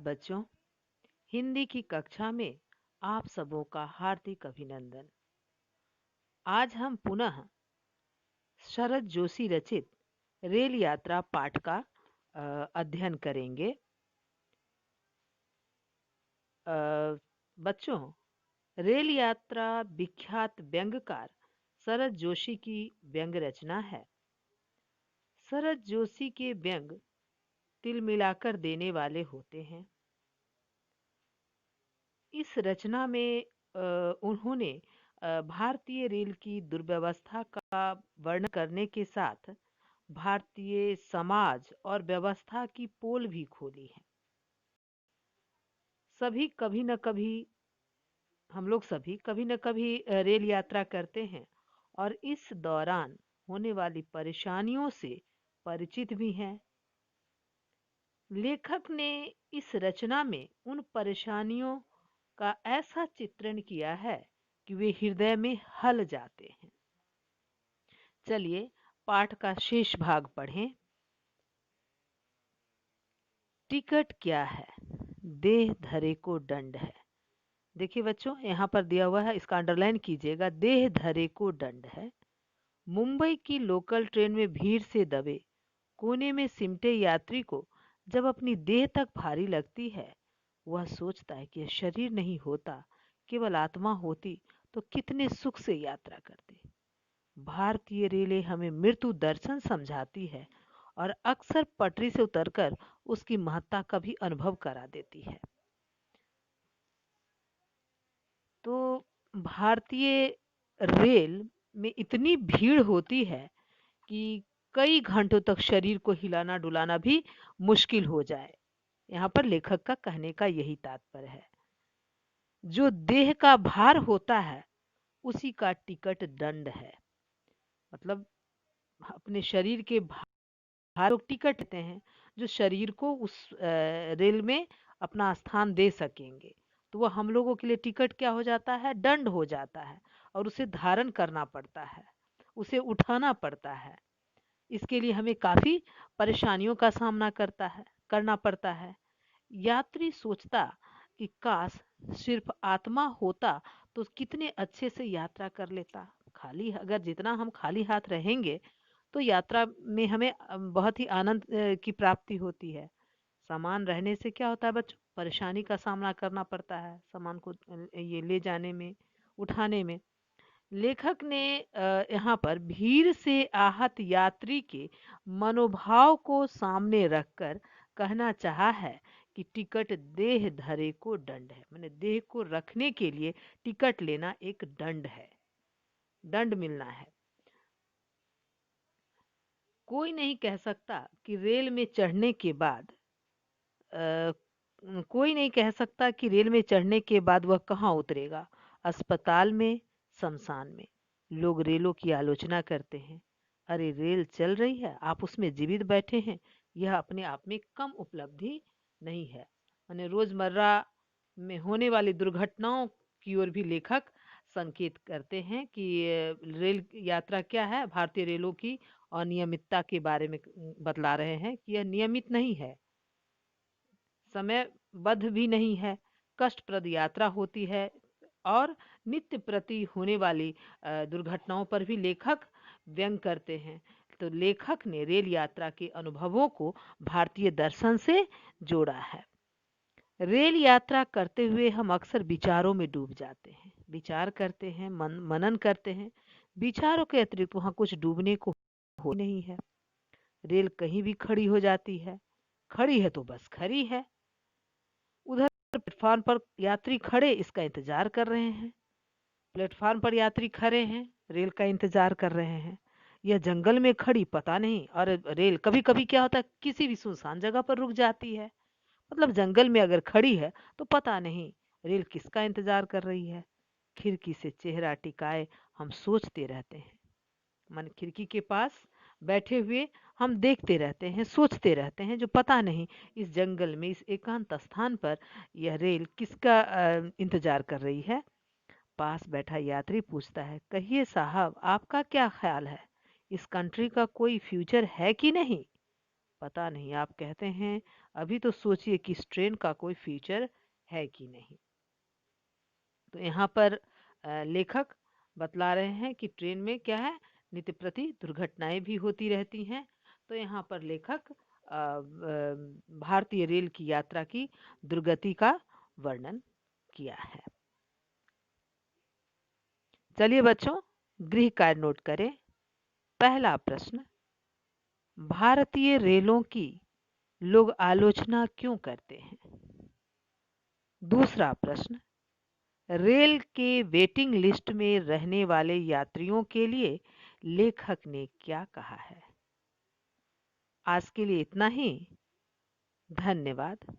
बच्चों, हिंदी की कक्षा में आप सबों का हार्दिक अभिनंदन। आज हम पुनः शरद जोशी रचित रेल यात्रा पाठ का अध्ययन करेंगे। बच्चों, रेल यात्रा विख्यात व्यंग्यकार शरद जोशी की व्यंग्य रचना है। शरद जोशी के व्यंग्य तिल मिलाकर देने वाले होते हैं। इस रचना में उन्होंने भारतीय रेल की दुर्व्यवस्था का वर्णन करने के साथ भारतीय समाज और व्यवस्था की पोल भी खोली है। हम लोग सभी कभी न कभी रेल यात्रा करते हैं और इस दौरान होने वाली परेशानियों से परिचित भी हैं। लेखक ने इस रचना में उन परेशानियों का ऐसा चित्रण किया है कि वे हृदय में हल जाते हैं। चलिए पाठ का शेष भाग पढ़ें। टिकट क्या है? देह धरे को दंड है। देखिए बच्चों, यहाँ पर दिया हुआ है, इसका अंडरलाइन कीजिएगा। देह धरे को दंड है। मुंबई की लोकल ट्रेन में भीड़ से दबे कोने में सिमटे यात्री को जब अपनी देह तक भारी लगती है, वह सोचता है कि यह शरीर नहीं होता, केवल आत्मा होती तो कितने सुख से यात्रा करते। भारतीय रेलें हमें मृत्यु दर्शन समझाती है और अक्सर पटरी से उतरकर उसकी महत्ता का भी अनुभव करा देती है। तो भारतीय रेल में इतनी भीड़ होती है कि कई घंटों तक शरीर को हिलाना डुलाना भी मुश्किल हो जाए। यहाँ पर लेखक का कहने का यही तात्पर्य है। जो देह का भार होता है उसी का टिकट दंड है। मतलब अपने शरीर के भार को टिकट देते हैं जो शरीर को उस रेल में अपना स्थान दे सकेंगे। तो वह हम लोगों के लिए टिकट क्या हो जाता है? दंड हो जाता है और उसे धारण करना पड़ता है, उसे उठाना पड़ता है। इसके लिए हमें काफी परेशानियों का सामना करना पड़ता है। यात्री सोचता कि काश सिर्फ आत्मा होता तो कितने अच्छे से यात्रा कर लेता। अगर जितना हम खाली हाथ रहेंगे तो यात्रा में हमें बहुत ही आनंद की प्राप्ति होती है। सामान रहने से क्या होता है बच्चों? परेशानी का सामना करना पड़ता है सामान को ये ले जाने में, उठाने में। लेखक ने यहाँ पर भीड़ से आहत यात्री के मनोभाव को सामने रखकर कहना चाहा है कि टिकट देह धरे को दंड है। मैंने देह को रखने के लिए टिकट लेना एक दंड है, दंड मिलना है। कोई नहीं कह सकता कि रेल में चढ़ने के बाद अ, कोई नहीं कह सकता कि रेल में चढ़ने के बाद वह कहाँ उतरेगा। अस्पताल में, शमशान में। लोग रेलों की आलोचना करते हैं। अरे रेल चल रही है, आप उसमें जीवित बैठे हैं। यह अपने आप में कम उपलब्धि नहीं है। मैंने रोजमर्रा में होने वाली दुर्घटनाओं की ओर भी लेखक संकेत करते हैं कि रेल यात्रा क्या है। भारतीय रेलों की अनियमितता के बारे में बतला रहे हैं कि यह नियमित नहीं है, समयबद्ध भी नहीं है, कष्टप्रद यात्रा होती है और नित्य प्रति होने वाली दुर्घटनाओं पर भी लेखक व्यंग करते हैं। तो लेखक ने रेल यात्रा के अनुभवों को भारतीय दर्शन से जोड़ा है। रेल यात्रा करते हुए हम अक्सर विचारों में डूब जाते हैं, विचार करते हैं, मनन करते हैं। विचारों के अतिरिक्त वहाँ कुछ डूबने को हो नहीं है। रेल कहीं भी खड़ी हो जाती है, खड़ी है तो बस खड़ी है। उधर प्लेटफार्म पर यात्री खड़े इसका इंतजार कर रहे हैं, प्लेटफार्म पर यात्री खड़े हैं, रेल का इंतजार कर रहे हैं। यह जंगल में खड़ी पता नहीं, और रेल कभी कभी क्या होता है किसी भी सुनसान जगह पर रुक जाती है। मतलब जंगल में अगर खड़ी है तो पता नहीं रेल किसका इंतजार कर रही है। खिड़की से चेहरा टिकाए हम सोचते रहते हैं। मन खिड़की के पास बैठे हुए हम देखते रहते हैं, सोचते रहते हैं, जो पता नहीं इस जंगल में, इस एकांत स्थान पर यह रेल किसका इंतजार कर रही है। पास बैठा यात्री पूछता है, कहिए साहब, आपका क्या ख्याल है, इस कंट्री का कोई फ्यूचर है कि नहीं? पता नहीं, आप कहते हैं अभी तो सोचिए कि इस ट्रेन का कोई फ्यूचर है कि नहीं। तो यहाँ पर लेखक बतला रहे हैं कि ट्रेन में क्या है, नित्य प्रति दुर्घटनाएं भी होती रहती हैं। तो यहाँ पर लेखक भारतीय रेल की यात्रा की दुर्गति का वर्णन किया है। चलिए बच्चों, गृह कार्य नोट करें। पहला प्रश्न, भारतीय रेलों की लोग आलोचना क्यों करते हैं? दूसरा प्रश्न, रेल के वेटिंग लिस्ट में रहने वाले यात्रियों के लिए लेखक ने क्या कहा है? आज के लिए इतना ही। धन्यवाद।